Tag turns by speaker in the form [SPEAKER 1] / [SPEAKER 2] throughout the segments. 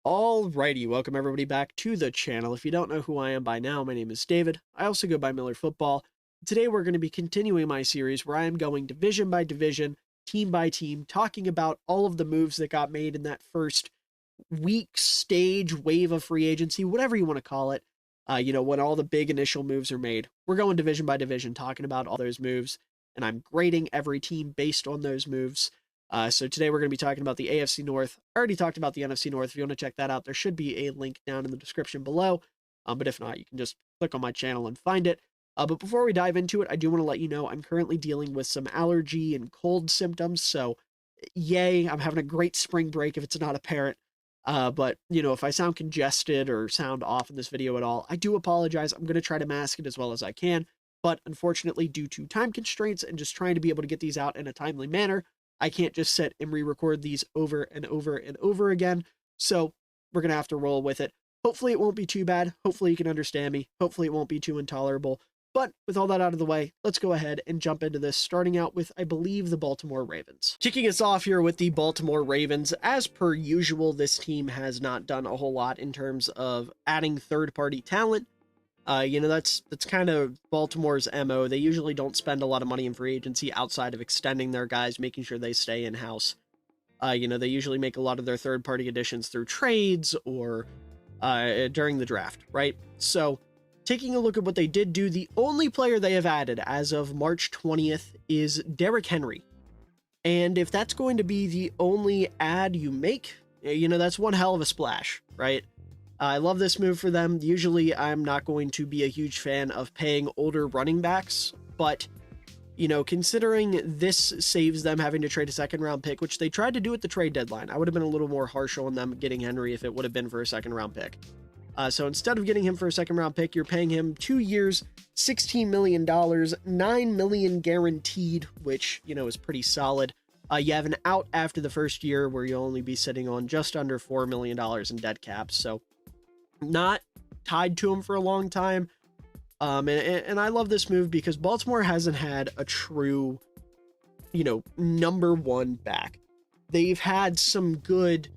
[SPEAKER 1] Alrighty, welcome everybody back to the channel. If you don't know who I am by now, my name is David. I also go by Miller Football. Today we're going to be continuing my series where I am going division by division, team by team, talking about all of the moves that got made in that first week, stage, wave of free agency, whatever you want to call it. When all the big initial moves are made. We're going division by division, talking about all those moves, and I'm grading every team based on those moves. So today we're going to be talking about the AFC North. I already talked about the NFC North. If you want to check that out, there should be a link down in the description below. But if not, you can just click on my channel and find it. But before we dive into it, I do want to let you know I'm currently dealing with some allergy and cold symptoms. So yay, I'm having a great spring break if it's not apparent. But if I sound congested or sound off in this video at all, I do apologize. I'm going to try to mask it as well as I can. But unfortunately, due to time constraints and just trying to be able to get these out in a timely manner, I can't just sit and re-record these over and over and over again. So we're going to have to roll with it. Hopefully it won't be too bad. Hopefully you can understand me. Hopefully it won't be too intolerable. But with all that out of the way, let's go ahead and jump into this, starting out with, I believe, the Baltimore Ravens. Kicking us off here with the Baltimore Ravens. As per usual, this team has not done a whole lot in terms of adding third-party talent. That's kind of Baltimore's MO. They usually don't spend a lot of money in free agency outside of extending their guys, making sure they stay in-house. They usually make a lot of their third-party additions through trades or during the draft, right? So taking a look at what they did do, the only player they have added as of March 20th is Derrick Henry. And if that's going to be the only add you make, that's one hell of a splash, right? I love this move for them. Usually I'm not going to be a huge fan of paying older running backs, but considering this saves them having to trade a second-round pick, which they tried to do at the trade deadline. I would have been a little more harsh on them getting Henry if it would have been for a second-round pick. So instead of getting him for a second-round pick, you're paying him 2 years, $16 million, $9 million guaranteed, which, is pretty solid. You have an out after the first year where you'll only be sitting on just under $4 million in dead cap. So not tied to him for a long time. And I love this move because Baltimore hasn't had a true, number one back. They've had some good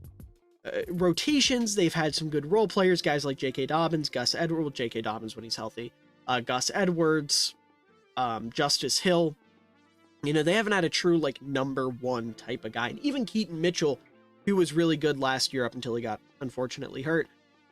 [SPEAKER 1] rotations. They've had some good role players, guys like J.K. Dobbins, Gus Edwards, J.K. Dobbins when he's healthy, Gus Edwards, Justice Hill. They haven't had a true, number one type of guy. And even Keaton Mitchell, who was really good last year up until he got unfortunately hurt,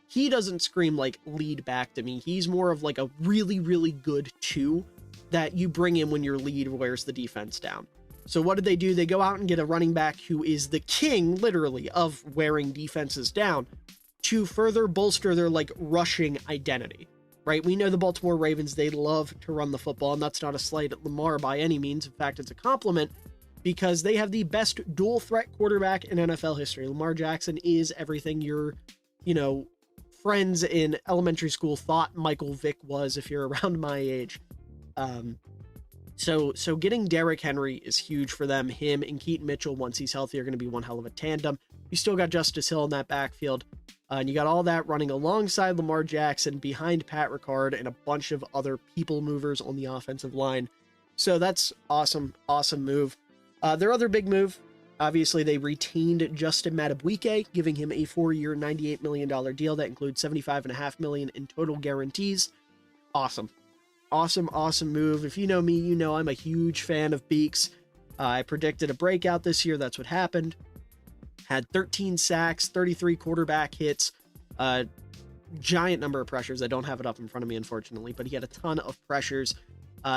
[SPEAKER 1] he doesn't scream lead back to me. He's more of a really, really good two that you bring in when your lead wears the defense down. So what did they do? They go out and get a running back who is the king, literally, of wearing defenses down to further bolster their rushing identity, right? We know the Baltimore Ravens, they love to run the football, and that's not a slight at Lamar by any means. In fact, it's a compliment because they have the best dual threat quarterback in NFL history. Lamar Jackson is everything your, friends in elementary school thought Michael Vick was if you're around my age. So getting Derrick Henry is huge for them. Him and Keaton Mitchell, once he's healthy, are going to be one hell of a tandem. You still got Justice Hill in that backfield. And you got all that running alongside Lamar Jackson, behind Pat Ricard, and a bunch of other people movers on the offensive line. So that's awesome, awesome move. Their other big move, obviously, they retained Justin Madubuike, giving him a 4-year, $98 million deal that includes $75.5 million in total guarantees. Awesome. Awesome move. If you know me, you know I'm a huge fan of Beaks. I predicted a breakout this year. That's what happened. Had 13 sacks, 33 quarterback hits, giant number of pressures. I don't have it up in front of me, unfortunately, but he had a ton of pressures.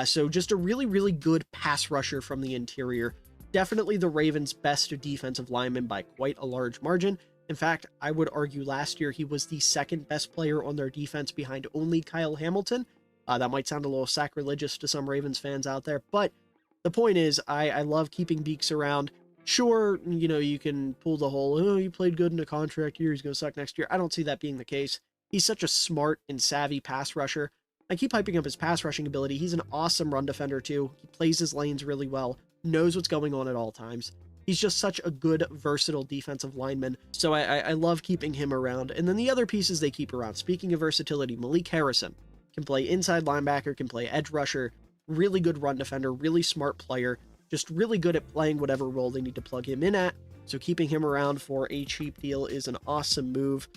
[SPEAKER 1] So just a really, really good pass rusher from the interior. Definitely the Ravens' best defensive lineman by quite a large margin. In fact, I would argue last year he was the second best player on their defense behind only Kyle Hamilton. That might sound a little sacrilegious to some Ravens fans out there, but the point is, I love keeping Beaks around. Sure, you can pull the whole, oh, he played good in a contract year, he's going to suck next year. I don't see that being the case. He's such a smart and savvy pass rusher. I keep hyping up his pass rushing ability. He's an awesome run defender, too. He plays his lanes really well, knows what's going on at all times. He's just such a good, versatile defensive lineman. So I love keeping him around. And then the other pieces they keep around, speaking of versatility, Malik Harrison can play inside linebacker, can play edge rusher, really good run defender, really smart player, just really good at playing whatever role they need to plug him in at. So keeping him around for a cheap deal is an awesome move.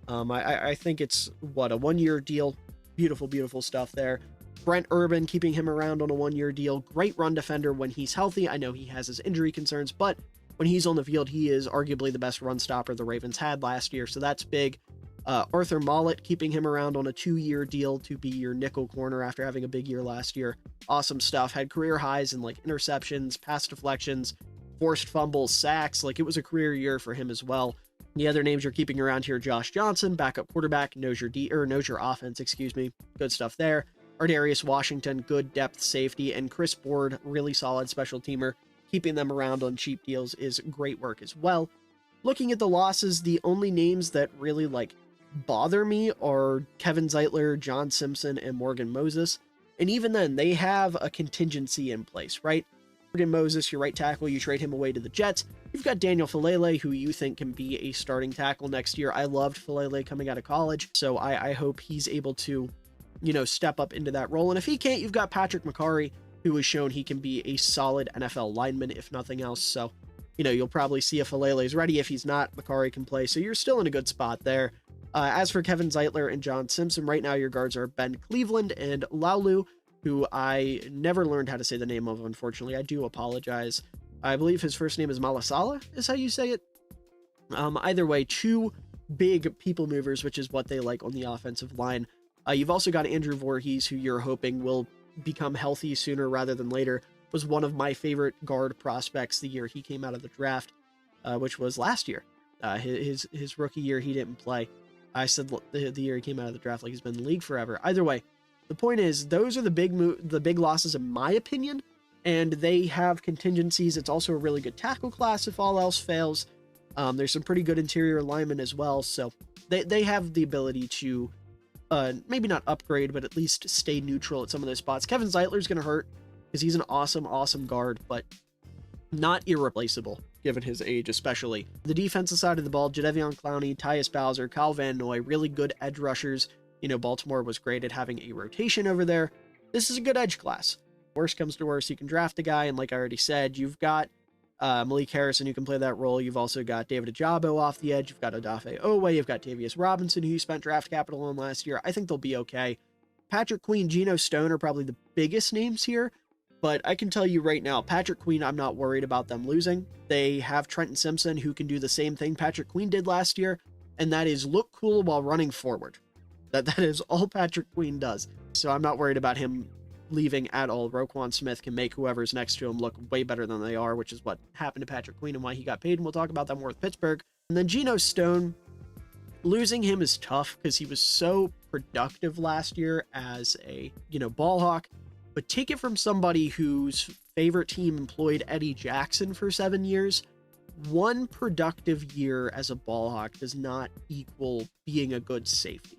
[SPEAKER 1] I think it's, what, a 1-year deal. Beautiful, beautiful stuff there. Brent Urban, keeping him around on a 1-year deal. Great run defender when he's healthy. I know he has his injury concerns, but when he's on the field, he is arguably the best run stopper the Ravens had last year, so that's big. Arthur Mollett, keeping him around on a 2-year deal to be your nickel corner after having a big year last year. Awesome stuff. Had career highs in like interceptions, pass deflections, forced fumbles, sacks. Like, it was a career year for him as well. The other names you're keeping around here: Josh Johnson, backup quarterback, knows your offense, excuse me. Good stuff there. Ardarius Washington, good depth safety, and Chris Board, really solid special teamer. Keeping them around on cheap deals is great work as well. Looking at the losses, the only names that really bother me are Kevin Zeitler, John Simpson, and Morgan Moses. And even then, they have a contingency in place, right? Morgan Moses, your right tackle, you trade him away to the Jets. You've got Daniel Falele, who you think can be a starting tackle next year. I loved Falele coming out of college, so I hope he's able to, step up into that role. And if he can't, you've got Patrick McCarry, who has shown he can be a solid NFL lineman, if nothing else. So, you'll probably see if Falele is ready. If he's not, McCarry can play. So you're still in a good spot there. As for Kevin Zeitler and John Simpson, right now your guards are Ben Cleveland and Laulu, who I never learned how to say the name of, unfortunately. I do apologize. I believe his first name is Malasala, is how you say it. Either way, 2 big people movers, which is what they like on the offensive line. You've also got Andrew Voorhees, who you're hoping will become healthy sooner rather than later. Was one of my favorite guard prospects the year he came out of the draft, which was last year. His rookie year, he didn't play. I said the year he came out of the draft, like he's been in the league forever. Either way, the point is, those are the big losses in my opinion, and they have contingencies. It's also a really good tackle class if all else fails. There's some pretty good interior linemen as well, so they have the ability to maybe not upgrade, but at least stay neutral at some of those spots. Kevin Zeitler's going to hurt because he's an awesome guard, but not irreplaceable given his age, especially. The defensive side of the ball: Jadeveon Clowney, Tyus Bowser, Kyle Van Noy, really good edge rushers. Baltimore was great at having a rotation over there. This is a good edge class. Worst comes to worst, you can draft a guy, and like I already said, you've got Malik Harrison, who can play that role. You've also got David Ajabo off the edge. You've got Odafe Owe. You've got Tavius Robinson, who you spent draft capital on last year. I think they'll be okay. Patrick Queen, Geno Stone are probably the biggest names here, but I can tell you right now, Patrick Queen, I'm not worried about them losing. They have Trenton Simpson, who can do the same thing Patrick Queen did last year, and that is look cool while running forward. That is all Patrick Queen does. So I'm not worried about him leaving at all. Roquan Smith can make whoever's next to him look way better than they are, which is what happened to Patrick Queen and why he got paid, and we'll talk about that more with Pittsburgh. And then Geno Stone, losing him is tough because he was so productive last year as a, ball hawk, but take it from somebody whose favorite team employed Eddie Jackson for 7 years. One productive year as a ball hawk does not equal being a good safety.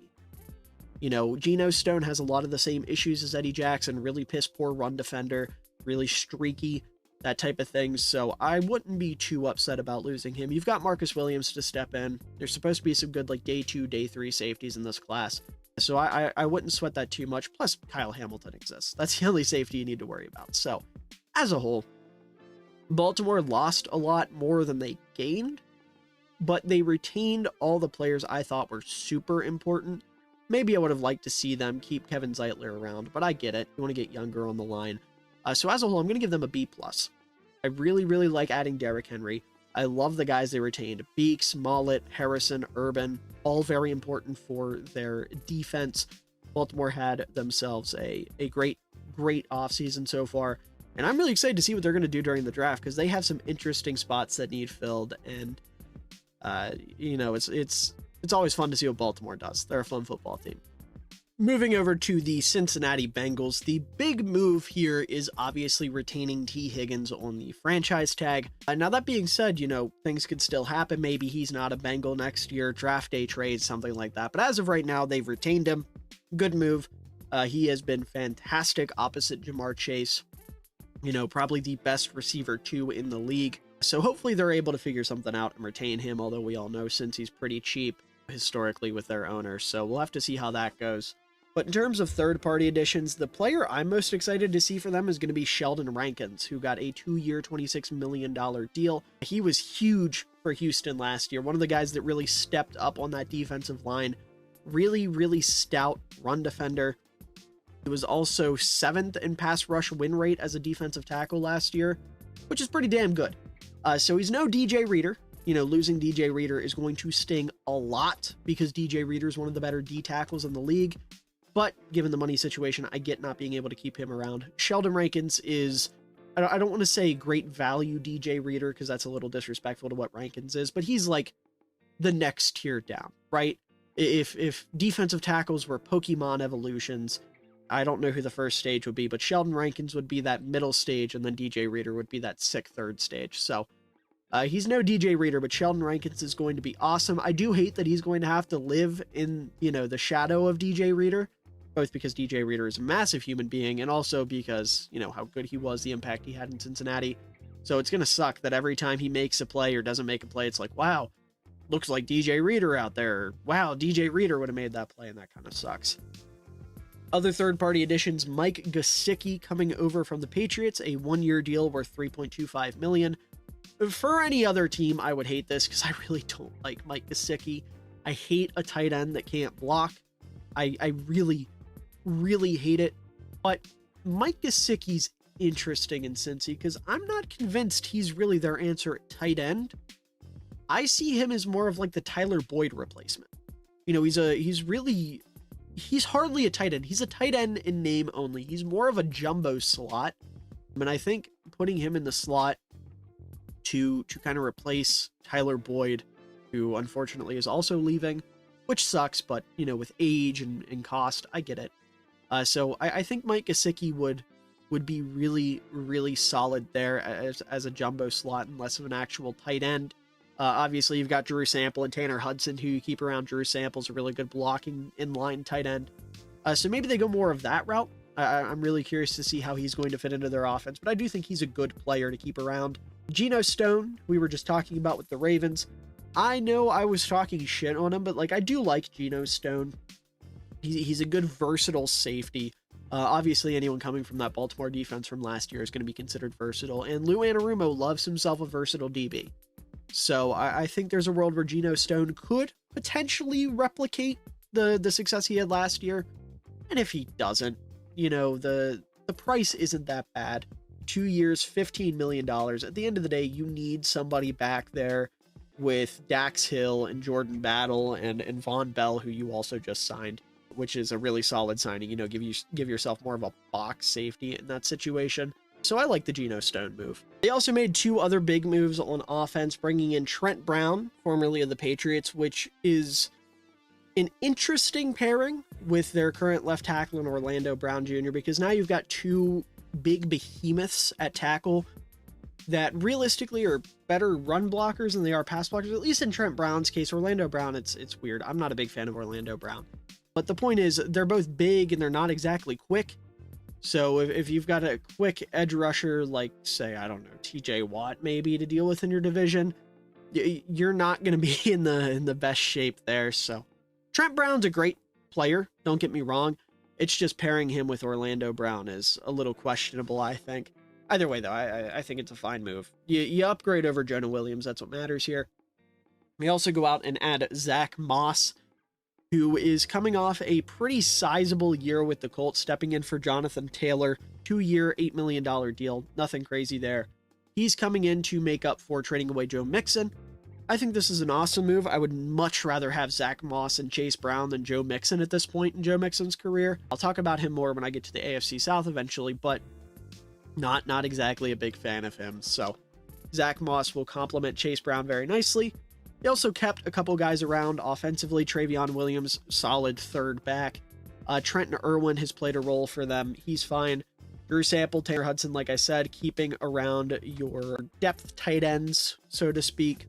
[SPEAKER 1] Geno Stone has a lot of the same issues as Eddie Jackson, really piss poor run defender, really streaky, that type of thing. So I wouldn't be too upset about losing him. You've got Marcus Williams to step in. There's supposed to be some good day 2, day 3 safeties in this class. So I wouldn't sweat that too much. Plus Kyle Hamilton exists. That's the only safety you need to worry about. So as a whole, Baltimore lost a lot more than they gained, but they retained all the players I thought were super important. Maybe I would have liked to see them keep Kevin Zeitler around, but I get it. You want to get younger on the line. So as a whole, I'm going to give them a B+. I really like adding Derrick Henry. I love the guys they retained. Beeks, Mollett, Harrison, Urban, all very important for their defense. Baltimore had themselves a great offseason so far. And I'm really excited to see what they're going to do during the draft, because they have some interesting spots that need filled. And, it's always fun to see what Baltimore does. They're a fun football team. Moving over to the Cincinnati Bengals, the big move here is obviously retaining T. Higgins on the franchise tag. Now, that being said, things could still happen. Maybe he's not a Bengal next year, draft day trade, something like that. But as of right now, they've retained him. Good move. He has been fantastic opposite Jamar Chase. Probably the best receiver 2 in the league. So hopefully they're able to figure something out and retain him, although we all know since he's pretty cheap historically with their owner. So we'll have to see how that goes. But in terms of third-party additions, the player I'm most excited to see for them is going to be Sheldon Rankins, who got a 2-year, $26 million deal. He was huge for Houston last year. One of the guys that really stepped up on that defensive line. Really, really stout run defender. He was also 7th in pass rush win rate as a defensive tackle last year, which is pretty damn good. So he's no DJ Reader. You know, losing DJ Reader is going to sting a lot because DJ Reader is one of the better D tackles in the league. But given the money situation, I get not being able to keep him around. Sheldon Rankins is, I don't want to say great value DJ Reader because that's a little disrespectful to what Rankins is, but he's like the next tier down, right? If defensive tackles were Pokemon evolutions, I don't know who the first stage would be, but Sheldon Rankins would be that middle stage, and then DJ Reader would be that sick third stage. So he's no DJ Reader, but Sheldon Rankins is going to be awesome. I do hate that he's going to have to live in, you know, the shadow of DJ Reader, both because DJ Reader is a massive human being, and also because, you know, how good he was, the impact he had in Cincinnati. So it's going to suck that every time he makes a play or doesn't make a play, it's like, wow, looks like DJ Reader out there. Wow, DJ Reader would have made that play, and that kind of sucks. Other third-party additions, Mike Gesicki coming over from the Patriots, a 1-year deal worth $3.25 million. For any other team, I would hate this because I really don't like Mike Gesicki. I hate a tight end that can't block. I really, really hate it. But Mike Gesicki's interesting in Cincy because I'm not convinced he's really their answer at tight end. I see him as more of like the Tyler Boyd replacement. You know, he's hardly a tight end. He's a tight end in name only. He's more of a jumbo slot. I mean, I think putting him in the slot to kind of replace Tyler Boyd, who unfortunately is also leaving, which sucks, but, you know, with age and cost, I get it. So I think Mike Gesicki would be really, really solid there as a jumbo slot and less of an actual tight end. Obviously, you've got Drew Sample and Tanner Hudson, who you keep around. Drew Sample's a really good blocking inline tight end. So maybe they go more of that route. I'm really curious to see how he's going to fit into their offense, but I do think he's a good player to keep around. Geno Stone, we were just talking about with the Ravens. I know I was talking shit on him, but like I do like Geno Stone. He's a good versatile safety. Obviously, anyone coming from that Baltimore defense from last year is going to be considered versatile, and Lou Anarumo loves himself a versatile DB. So I think there's a world where Geno Stone could potentially replicate the success he had last year. And if he doesn't, you know, the price isn't that bad. 2 years, $15 million. At the end of the day, you need somebody back there with Dax Hill and Jordan Battle and Von Bell, who you also just signed, which is a really solid signing. You know, give yourself more of a box safety in that situation. So I like the Geno Stone move. They also made 2 other big moves on offense, bringing in Trent Brown, formerly of the Patriots, which is an interesting pairing with their current left tackle in Orlando Brown Jr., because now you've got 2 big behemoths at tackle that realistically are better run blockers than they are pass blockers, at least in Trent Brown's case. Orlando Brown, it's weird. I'm not a big fan of Orlando Brown. But the point is, they're both big and they're not exactly quick. So if you've got a quick edge rusher, like, say, I don't know, TJ Watt maybe to deal with in your division, you're not going to be in the best shape there. So Trent Brown's a great player, don't get me wrong. It's just pairing him with Orlando Brown is a little questionable, I think. Either way, though, I think it's a fine move. You upgrade over Jonah Williams. That's what matters here. We also go out and add Zach Moss, who is coming off a pretty sizable year with the Colts, stepping in for Jonathan Taylor. 2-year, $8 million deal. Nothing crazy there. He's coming in to make up for trading away Joe Mixon. I think this is an awesome move. I would much rather have Zach Moss and Chase Brown than Joe Mixon at this point in Joe Mixon's career. I'll talk about him more when I get to the AFC South eventually, but not exactly a big fan of him. So Zach Moss will complement Chase Brown very nicely. They also kept a couple guys around offensively. Travion Williams, solid third back. Trenton Irwin has played a role for them. He's fine. Drew Sample, Tanner Hudson, like I said, keeping around your depth tight ends, so to speak.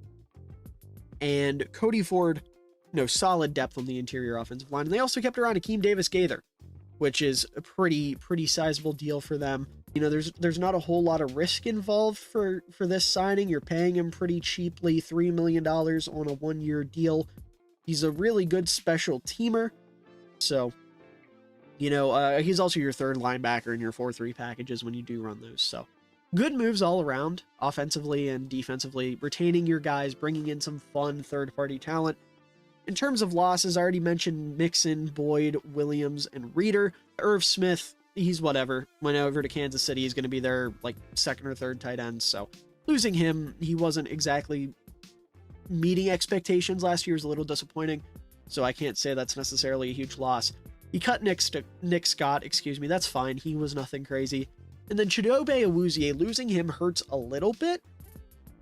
[SPEAKER 1] And Cody Ford, solid depth on the interior offensive line. And they also kept around Akeem Davis-Gaither, which is a pretty sizable deal for them. There's not a whole lot of risk involved for this signing. You're paying him pretty cheaply, $3 million on a 1-year deal. He's a really good special teamer. So He's also your third linebacker in your 4-3 packages when you do run those. So good moves all around, offensively and defensively, retaining your guys, bringing in some fun third-party talent. In terms of losses, I already mentioned Mixon, Boyd, Williams, and Reeder. Irv Smith, he's whatever. Went over to Kansas City. He's going to be their second or third tight end. So losing him, he wasn't exactly meeting expectations last year. Was a little disappointing. So I can't say that's necessarily a huge loss. He cut Nick Scott, That's fine. He was nothing crazy. And then Chidobe Awuzie, losing him hurts a little bit.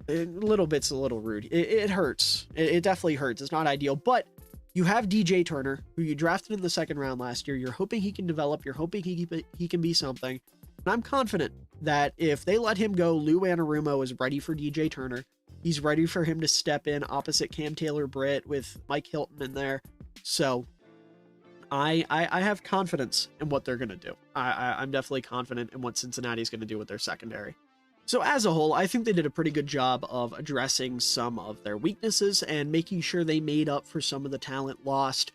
[SPEAKER 1] A little bit's a little rude. It hurts. It definitely hurts. It's not ideal. But you have DJ Turner, who you drafted in the second round last year. You're hoping he can develop. You're hoping he can be something. And I'm confident that if they let him go, Lou Anarumo is ready for DJ Turner. He's ready for him to step in opposite Cam Taylor-Britt with Mike Hilton in there. So I have confidence in what they're going to do. I'm definitely confident in what Cincinnati's going to do with their secondary. So as a whole, I think they did a pretty good job of addressing some of their weaknesses and making sure they made up for some of the talent lost.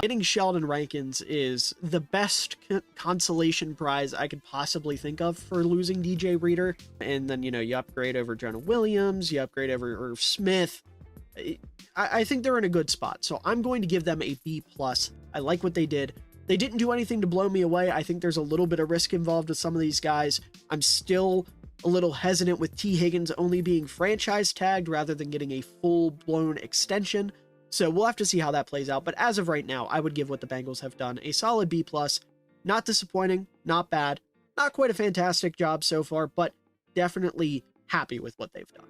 [SPEAKER 1] Getting Sheldon Rankins is the best consolation prize I could possibly think of for losing DJ Reeder. And then, you upgrade over Jonah Williams, you upgrade over Irv Smith. I think they're in a good spot. So I'm going to give them a B+. I like what they did. They didn't do anything to blow me away. I think there's a little bit of risk involved with some of these guys. I'm still a little hesitant with T. Higgins only being franchise tagged rather than getting a full-blown extension. So we'll have to see how that plays out. But as of right now, I would give what the Bengals have done a solid B+. Not disappointing, not bad, not quite a fantastic job so far, but definitely happy with what they've done.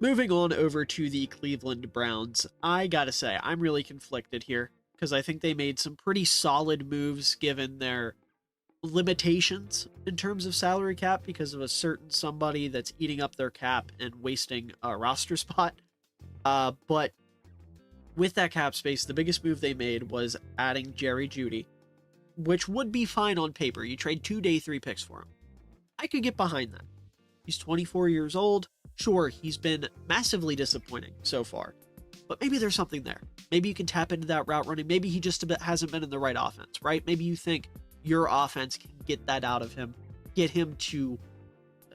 [SPEAKER 1] Moving on over to the Cleveland Browns, I gotta say, I'm really conflicted here because I think they made some pretty solid moves given their limitations in terms of salary cap because of a certain somebody that's eating up their cap and wasting a roster spot. But with that cap space, the biggest move they made was adding Jerry Jeudy, which would be fine on paper. You trade 2 day 3 picks for him. I could get behind that. He's 24 years old. Sure, he's been massively disappointing so far, but maybe there's something there. Maybe you can tap into that route running. Maybe he just hasn't been in the right offense, right? Maybe you think your offense can get that out of him, get him to,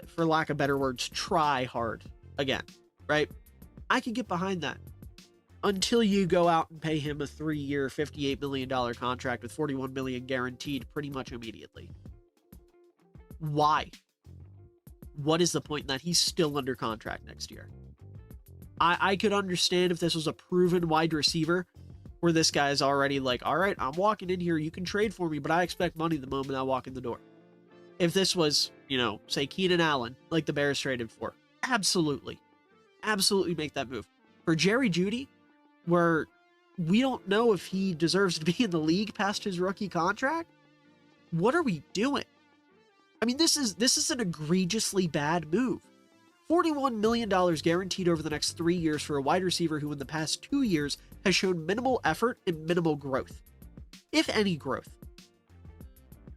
[SPEAKER 1] for lack of better words, try hard again, right? I could get behind that until you go out and pay him a 3-year, $58 million contract with $41 million guaranteed pretty much immediately. Why? What is the point in that? He's still under contract next year. I could understand if this was a proven wide receiver where this guy's already like, all right, I'm walking in here. You can trade for me, but I expect money the moment I walk in the door. If this was, say Keenan Allen, like the Bears traded for, absolutely make that move. For Jerry Jeudy, where we don't know if he deserves to be in the league past his rookie contract, what are we doing? I mean, this is an egregiously bad move. $41 million guaranteed over the next 3 years for a wide receiver who in the past 2 years has shown minimal effort and minimal growth, if any growth.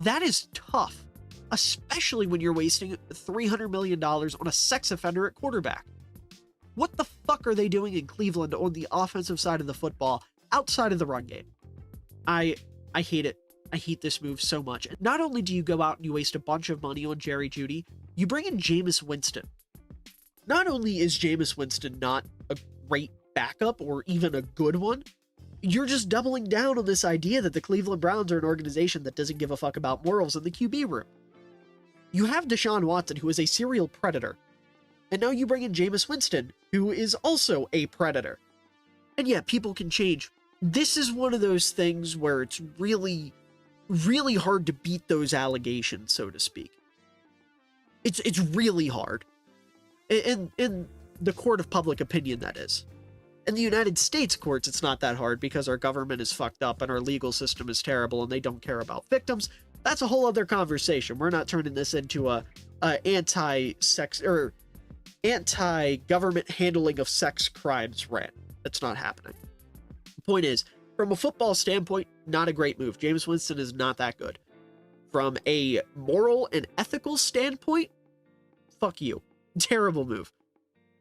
[SPEAKER 1] That is tough, especially when you're wasting $300 million on a sex offender at quarterback. What the fuck are they doing in Cleveland on the offensive side of the football outside of the run game? I hate it. I hate this move so much. Not only do you go out and you waste a bunch of money on Jerry Jeudy, you bring in Jameis Winston. Not only is Jameis Winston not a great backup or even a good one, you're just doubling down on this idea that the Cleveland Browns are an organization that doesn't give a fuck about morals in the QB room. You have Deshaun Watson, who is a serial predator, and now you bring in Jameis Winston, who is also a predator. And yeah, people can change. This is one of those things where it's really hard to beat those allegations, so to speak. It's really hard. In the court of public opinion, that is. In the United States courts, it's not that hard because our government is fucked up and our legal system is terrible and they don't care about victims. That's a whole other conversation. We're not turning this into a anti-sex or anti-government handling of sex crimes rant. That's not happening. The point is, from a football standpoint, not a great move. Jameis Winston is not that good. From a moral and ethical standpoint, fuck you. Terrible move.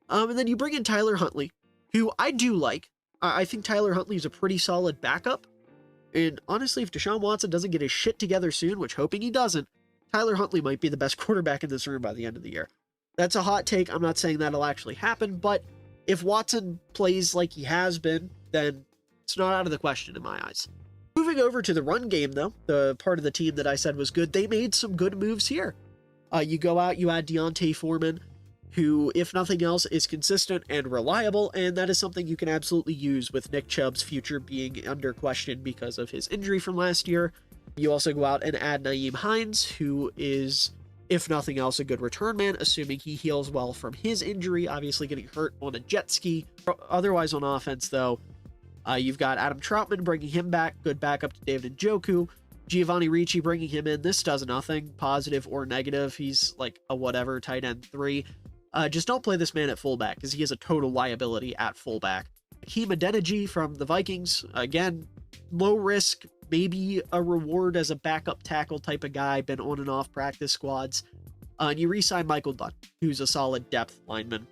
[SPEAKER 1] And then you bring in Tyler Huntley, who I do like. I think Tyler Huntley is a pretty solid backup. And honestly, if Deshaun Watson doesn't get his shit together soon, which hoping he doesn't, Tyler Huntley might be the best quarterback in this room by the end of the year. That's a hot take. I'm not saying that'll actually happen, but if Watson plays like he has been, then it's not out of the question in my eyes. Moving over to the run game, though, the part of the team that I said was good, they made some good moves here. You go out, you add Deontay Foreman, who, if nothing else, is consistent and reliable, and that is something you can absolutely use with Nick Chubb's future being under question because of his injury from last year. You also go out and add Nyheim Hines, who is, if nothing else, a good return man, assuming he heals well from his injury, obviously getting hurt on a jet ski. Otherwise on offense, though, you've got Adam Troutman, bringing him back, good backup to David Njoku. Giovanni Ricci bringing him in. This does nothing, positive or negative. He's like a whatever, tight end 3. Just don't play this man at fullback, because he is a total liability at fullback. Hakeem Adeniji from the Vikings, again, low risk, maybe a reward as a backup tackle type of guy, been on and off practice squads. And you re-sign Michael Dunn, who's a solid depth lineman.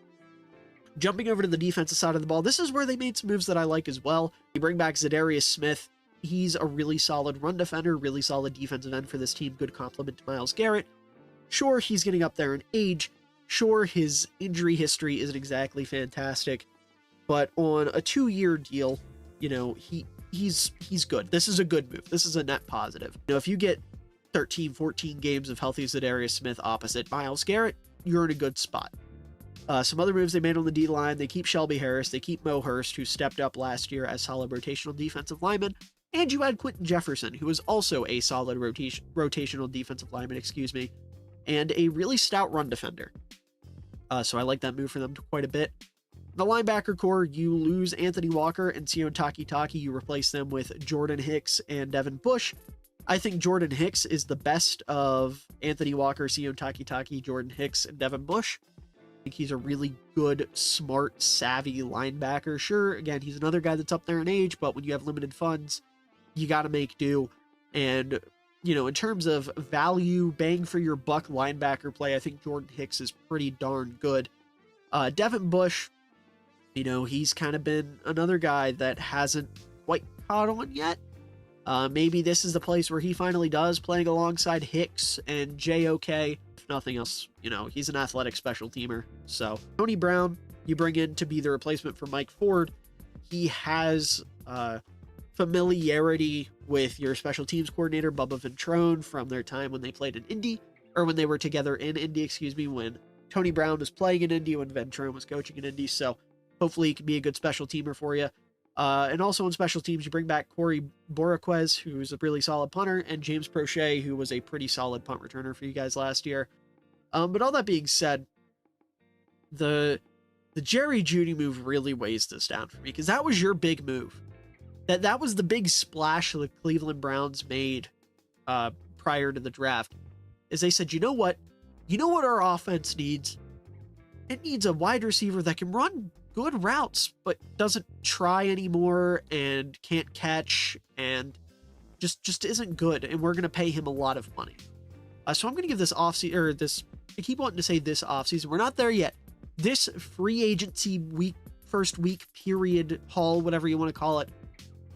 [SPEAKER 1] Jumping over to the defensive side of the ball, this is where they made some moves that I like as well. You bring back Zadarius Smith. He's a really solid run defender, really solid defensive end for this team, good compliment to Myles Garrett. Sure, he's getting up there in age. Sure, his injury history isn't exactly fantastic, but on a 2-year deal, you know, he's good. This is a good move. This is a net positive. You know, if you get 13, 14 games of healthy Zadarius Smith opposite Myles Garrett, you're in a good spot. Some other moves they made on the D-line, they keep Shelby Harris, they keep Mo Hurst, who stepped up last year as solid rotational defensive lineman, and you add Quentin Jefferson, who is also a solid rotational defensive lineman, and a really stout run defender. So I like that move for them quite a bit. The linebacker core, you lose Anthony Walker and Sione Takitaki. You replace them with Jordan Hicks and Devin Bush. I think Jordan Hicks is the best of Anthony Walker, Sione Takitaki, Jordan Hicks, and Devin Bush. I think he's a really good, smart, savvy linebacker. Sure, again, he's another guy that's up there in age, but when you have limited funds, you got to make do. And, you know, in terms of value, bang for your buck linebacker play, I think Jordan Hicks is pretty darn good. Devin Bush, you know, he's kind of been another guy that hasn't quite caught on yet. Maybe this is the place where he finally does, playing alongside Hicks and JOK. If nothing else, you know, he's an athletic special teamer. So Tony Brown, you bring in to be the replacement for Mike Ford. He has familiarity with your special teams coordinator, Bubba Ventrone, from their time when they played in Indy, or when they were together in Indy, when Tony Brown was playing in Indy, when Ventrone was coaching in Indy. So hopefully he can be a good special teamer for you. And also in special teams, you bring back Corey Boriquez, who's a really solid punter, and James Prochet, who was a pretty solid punt returner for you guys last year. But all that being said, the Jerry Jeudy move really weighs this down for me, because that was your big move. That was the big splash the Cleveland Browns made prior to the draft, is they said, you know what our offense needs? It needs a wide receiver that can run good routes, but doesn't try anymore and can't catch and just isn't good. And we're going to pay him a lot of money. So I'm going to give this offseason, or this, I keep wanting to say this offseason. We're not there yet. This free agency first week period haul, whatever you want to call it,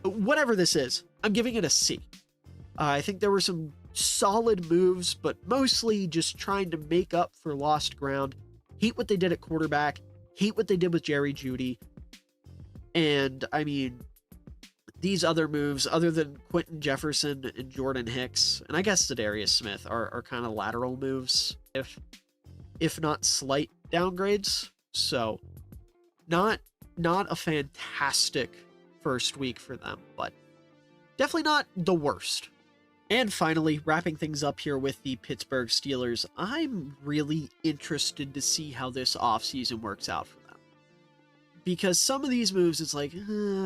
[SPEAKER 1] whatever this is, I'm giving it a C. I think there were some solid moves, but mostly just trying to make up for lost ground. Hate what they did at quarterback. Hate what they did with Jerry Jeudy. And, I mean, these other moves, other than Quentin Jefferson and Jordan Hicks, and I guess Zadarius Smith, are kind of lateral moves, if not slight downgrades. So, not a fantastic first week for them, but definitely not the worst. And finally, wrapping things up here with the Pittsburgh Steelers, I'm really interested to see how this offseason works out for them. Because some of these moves, it's like,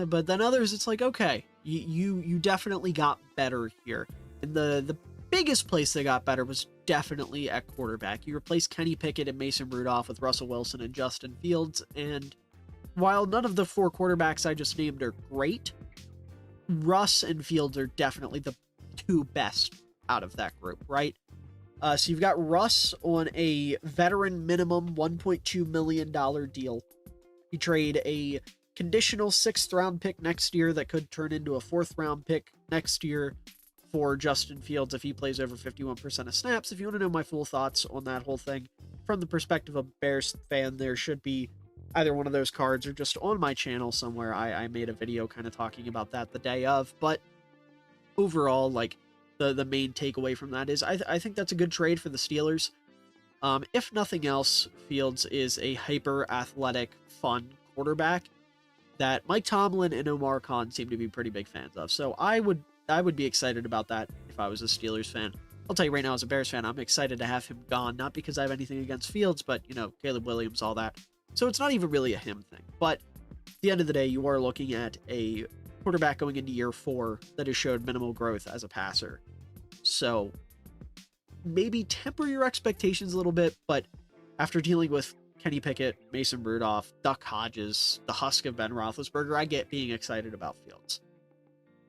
[SPEAKER 1] but then others, it's like, okay, you definitely got better here. And the biggest place they got better was definitely at quarterback. You replaced Kenny Pickett and Mason Rudolph with Russell Wilson and Justin Fields, and while none of the 4 quarterbacks I just named are great, Russ and Fields are definitely the 2 best out of that group, right? So you've got Russ on a veteran minimum $1.2 million deal. You trade a conditional 6th-round pick next year that could turn into a 4th-round pick next year for Justin Fields if he plays over 51% of snaps. If you want to know my full thoughts on that whole thing from the perspective of a Bears fan, there should be either one of those cards or just on my channel somewhere. I made a video kind of talking about that the day of, but overall, like, the main takeaway from that is I think that's a good trade for the Steelers. If nothing else, Fields is a hyper-athletic, fun quarterback that Mike Tomlin and Omar Khan seem to be pretty big fans of. So I would be excited about that if I was a Steelers fan. I'll tell you right now, as a Bears fan, I'm excited to have him gone, not because I have anything against Fields, but, you know, Caleb Williams, all that. So it's not even really a him thing. But at the end of the day, you are looking at a quarterback going into year 4 that has showed minimal growth as a passer. So maybe temper your expectations a little bit, but after dealing with Kenny Pickett, Mason Rudolph, Duck Hodges, the husk of Ben Roethlisberger, I get being excited about Fields.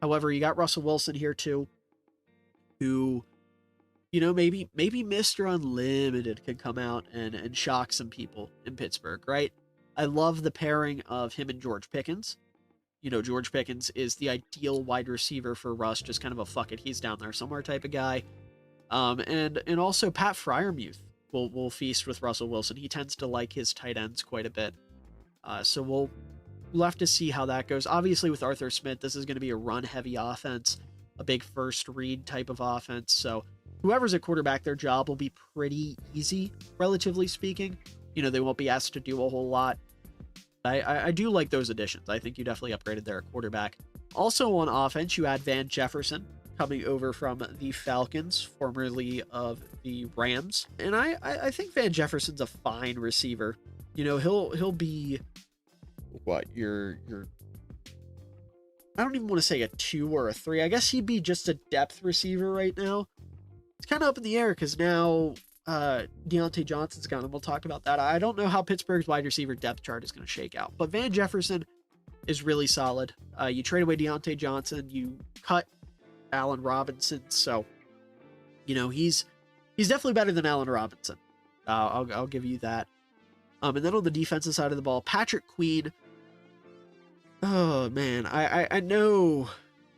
[SPEAKER 1] However, you got Russell Wilson here too, who, you know, maybe Mr. Unlimited can come out and shock some people in Pittsburgh, right? I love the pairing of him and George Pickens. You know, George Pickens is the ideal wide receiver for Russ, just kind of a fuck it, he's down there somewhere type of guy. And also Pat Freiermuth will feast with Russell Wilson. He tends to like his tight ends quite a bit. So we'll have to see how that goes. Obviously, with Arthur Smith, this is going to be a run-heavy offense, a big first read type of offense. So whoever's at quarterback, their job will be pretty easy, relatively speaking. You know, they won't be asked to do a whole lot. I do like those additions. I think you definitely upgraded there at quarterback. Also on offense, you add Van Jefferson, coming over from the Falcons, formerly of the Rams. And I think Van Jefferson's a fine receiver. You know, he'll be what, your I don't even want to say a 2 or a 3. I guess he'd be just a depth receiver right now. It's kind of up in the air because now Deontay Johnson's gone, and we'll talk about that. I don't know how Pittsburgh's wide receiver depth chart is going to shake out, but Van Jefferson is really solid. You trade away Deontay Johnson, you cut Allen Robinson, so you know he's definitely better than Allen Robinson. I'll give you that. And then on the defensive side of the ball, Patrick Queen. Oh man, I know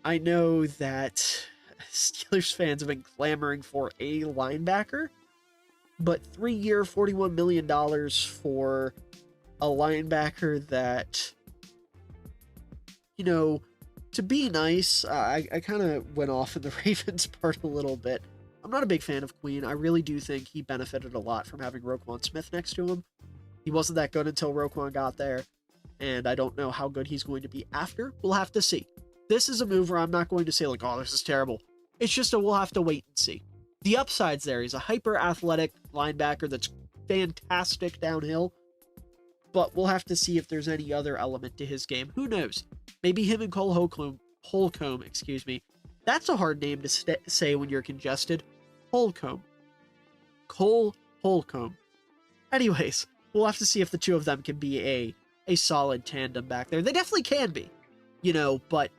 [SPEAKER 1] that Steelers fans have been clamoring for a linebacker, but 3-year, $41 million for a linebacker that, you know, to be nice, I kind of went off in the Ravens part a little bit. I'm not a big fan of Queen. I really do think he benefited a lot from having Roquan Smith next to him. He wasn't that good until Roquan got there, and I don't know how good he's going to be after. We'll have to see. This is a move where I'm not going to say, like, oh, this is terrible. It's just we'll have to wait and see. The upside's there. He's a hyper-athletic linebacker that's fantastic downhill, but we'll have to see if there's any other element to his game. Who knows? Maybe him and Cole Holcomb, excuse me. That's a hard name to say when you're congested. Holcomb. Cole Holcomb. Anyways, we'll have to see if the two of them can be a solid tandem back there. They definitely can be, you know, but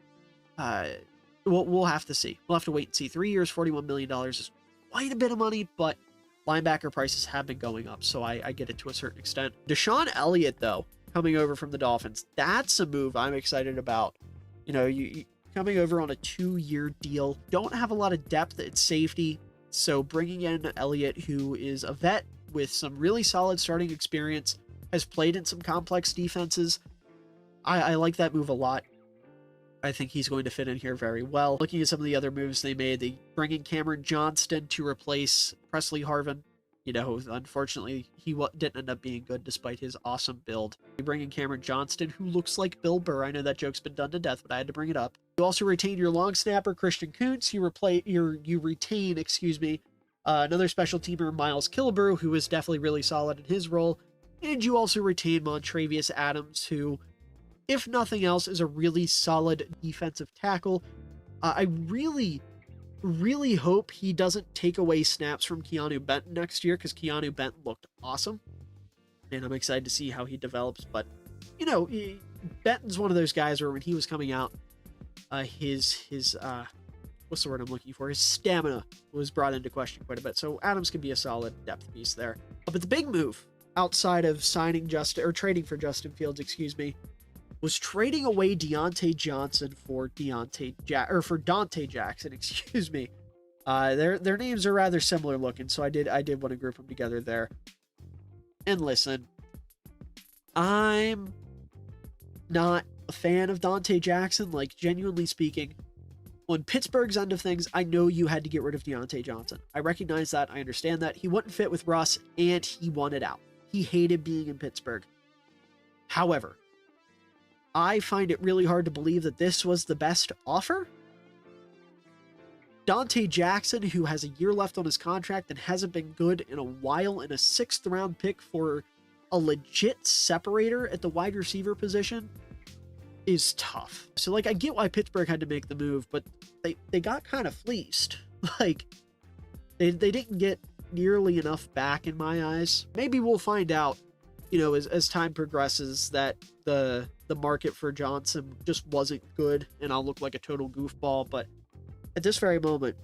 [SPEAKER 1] we'll have to see. We'll have to wait and see. 3 years, $41 million is quite a bit of money, but linebacker prices have been going up, so I get it to a certain extent. Deshaun Elliott, though, coming over from the Dolphins, that's a move I'm excited about. You know, you coming over on a 2-year deal, don't have a lot of depth at safety, so bringing in Elliott, who is a vet with some really solid starting experience, has played in some complex defenses. I like that move a lot. I think he's going to fit in here very well. Looking at some of the other moves they made, they bring in Cameron Johnston to replace Presley Harvin. You know, unfortunately, he didn't end up being good despite his awesome build. You bring in Cameron Johnston, who looks like Bill Burr. I know that joke's been done to death, but I had to bring it up. You also retain your long snapper, Christian Kuntz. You retain, another special teamer, Miles Killebrew, who is definitely really solid in his role. And you also retain Montravius Adams, who, if nothing else, is a really solid defensive tackle. I really hope he doesn't take away snaps from Keanu Benton next year, because Keanu Benton looked awesome. And I'm excited to see how he develops. But, you know, Benton's one of those guys where when he was coming out, his what's the word I'm looking for? His stamina was brought into question quite a bit. So Adams can be a solid depth piece there. But the big move, outside of trading for Justin Fields, was trading away Deontay Johnson for Dante Jackson, excuse me. Their names are rather similar looking, so I did want to group them together there. And listen, I'm not a fan of Dante Jackson, like, genuinely speaking. On Pittsburgh's end of things, I know you had to get rid of Deontay Johnson. I recognize that. I understand that. He wouldn't fit with Russ, and he wanted out. He hated being in Pittsburgh. However, I find it really hard to believe that this was the best offer. Dante Jackson, who has a year left on his contract and hasn't been good in a while, and a 6th-round pick for a legit separator at the wide receiver position, is tough. So, like, I get why Pittsburgh had to make the move, but they got kind of fleeced. Like, they didn't get nearly enough back in my eyes. Maybe we'll find out, you know, as time progresses, that the market for Johnson just wasn't good, and I'll look like a total goofball. But at this very moment,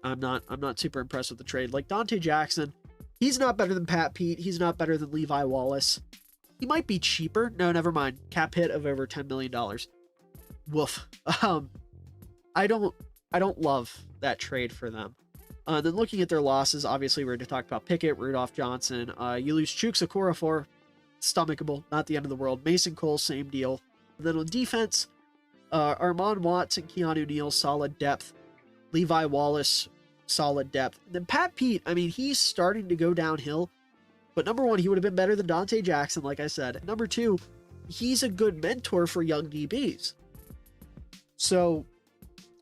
[SPEAKER 1] I'm not super impressed with the trade. Like, Dante Jackson, he's not better than Pat Pete. He's not better than Levi Wallace. He might be cheaper. No, never mind. Cap hit of over $10 million. Woof. I don't love that trade for them. Then looking at their losses, obviously we're going to talk about Pickett, Rudolph Johnson. You lose Chuks Okorafor, stomachable, not the end of the world. Mason Cole, same deal. And then on defense, Armon Watts and Keanu Neal, solid depth. Levi Wallace, solid depth. And then Pat Pete, I mean, he's starting to go downhill. But number one, he would have been better than Dante Jackson, like I said. And number two, he's a good mentor for young DBs. So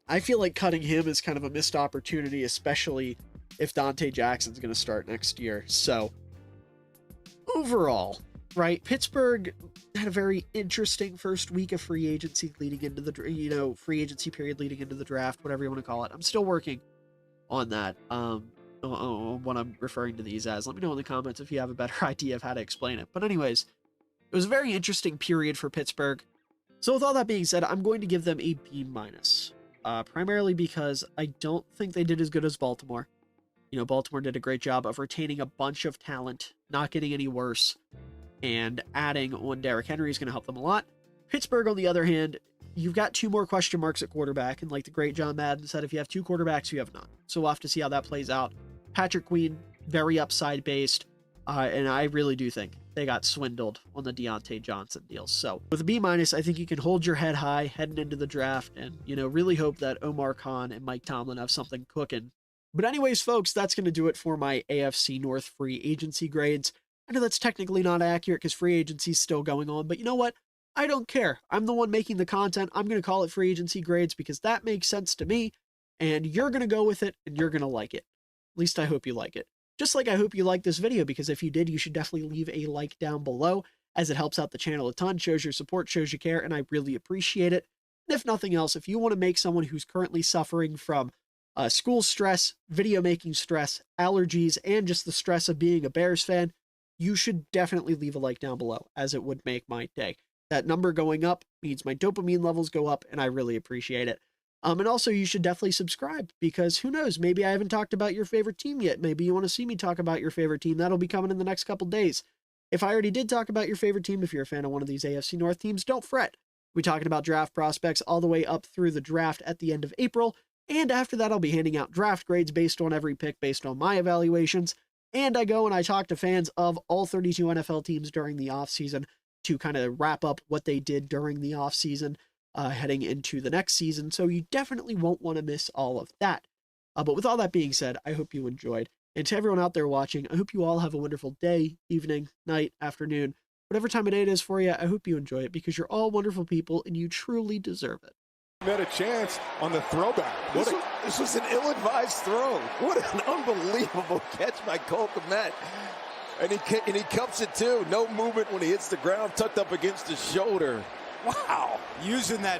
[SPEAKER 1] I feel like cutting him is kind of a missed opportunity, especially if Dante Jackson's going to start next year. So overall, right, Pittsburgh had a very interesting first week of free agency leading into the, free agency period leading into the draft, whatever you want to call it. I'm still working on that. What I'm referring to these as. Let me know in the comments if you have a better idea of how to explain it. But anyways, it was a very interesting period for Pittsburgh. So with all that being said, I'm going to give them a B-, primarily because I don't think they did as good as Baltimore. Baltimore did a great job of retaining a bunch of talent, not getting any worse, and adding on Derrick Henry is going to help them a lot. Pittsburgh, on the other hand, you've got 2 more question marks at quarterback, and like the great John Madden said, if you have 2 quarterbacks, you have none. So we'll have to see how that plays out. Patrick Queen, very upside-based, and I really do think they got swindled on the Deontay Johnson deal. So with a B-, I think you can hold your head high heading into the draft and, really hope that Omar Khan and Mike Tomlin have something cooking. But anyways, folks, that's going to do it for my AFC North free agency grades. I know that's technically not accurate because free agency is still going on, but you know what? I don't care. I'm the one making the content. I'm going to call it free agency grades because that makes sense to me, and you're going to go with it, and you're going to like it. At least I hope you like it. Just like I hope you like this video, because if you did, you should definitely leave a like down below, as it helps out the channel a ton, shows your support, shows you care, and I really appreciate it. And if nothing else, if you want to make someone who's currently suffering from school stress, video making stress, allergies, and just the stress of being a Bears fan, you should definitely leave a like down below, as it would make my day. That number going up means my dopamine levels go up, and I really appreciate it. And also, you should definitely subscribe, because who knows, maybe I haven't talked about your favorite team yet. Maybe you want to see me talk about your favorite team. That'll be coming in the next couple days. If I already did talk about your favorite team, if you're a fan of one of these AFC North teams, don't fret. We're talking about draft prospects all the way up through the draft at the end of April. And after that, I'll be handing out draft grades based on every pick, based on my evaluations. And I go and I talk to fans of all 32 NFL teams during the offseason to kind of wrap up what they did during the offseason. Heading into the next season, so you definitely won't want to miss all of that. But with all that being said, I hope you enjoyed. And to everyone out there watching, I hope you all have a wonderful day, evening, night, afternoon, whatever time of day it is for you. I hope you enjoy it, because you're all wonderful people and you truly deserve it.
[SPEAKER 2] Had a chance on the throwback.
[SPEAKER 3] This was an ill-advised throw. What an unbelievable catch by Cole Kmet. And he cups it too. No movement when he hits the ground, tucked up against his shoulder. Wow.
[SPEAKER 2] Using that